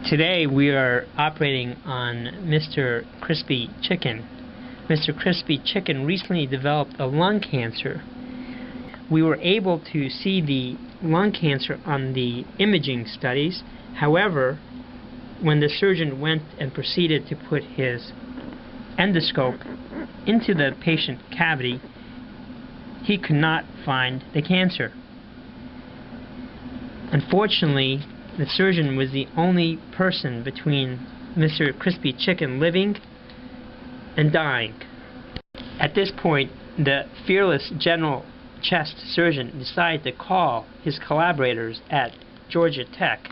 Today we are operating on Mr. Crispy Chicken. Mr. Crispy Chicken recently developed a lung cancer. We were able to see the lung cancer on the imaging studies. However, when the surgeon went and proceeded to put his endoscope into the patient cavity, he could not find the cancer. Unfortunately, the surgeon was the only person between Mr. Crispy Chicken living and dying. At this point, the fearless general chest surgeon decided to call his collaborators at Georgia Tech.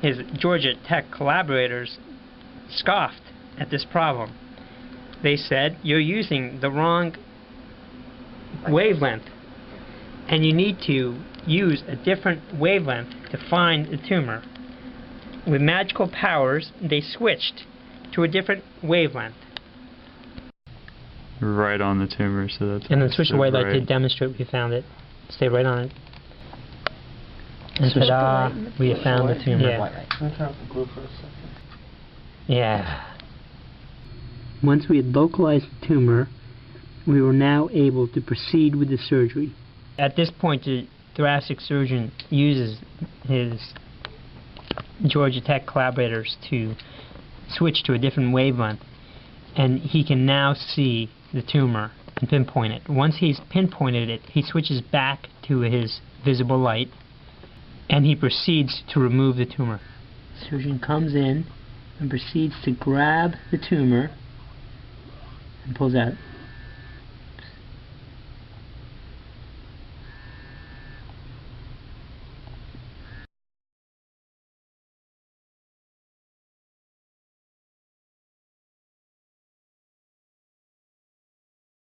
His Georgia Tech collaborators scoffed at this problem. They said, "You're using the wrong wavelength, and you need to use a different wavelength to find the tumor." With magical powers, they switched to a different wavelength. Right on the tumor, so that's... And then switch the wavelength to demonstrate we found it. Stay right on it. And ta-da, we have found the tumor. Yeah. Once we had localized the tumor, we were now able to proceed with the surgery. At this point, the thoracic surgeon uses his Georgia Tech collaborators to switch to a different wavelength, and he can now see the tumor and pinpoint it. Once he's pinpointed it, he switches back to his visible light, and he proceeds to remove the tumor. The surgeon comes in and proceeds to grab the tumor and pulls out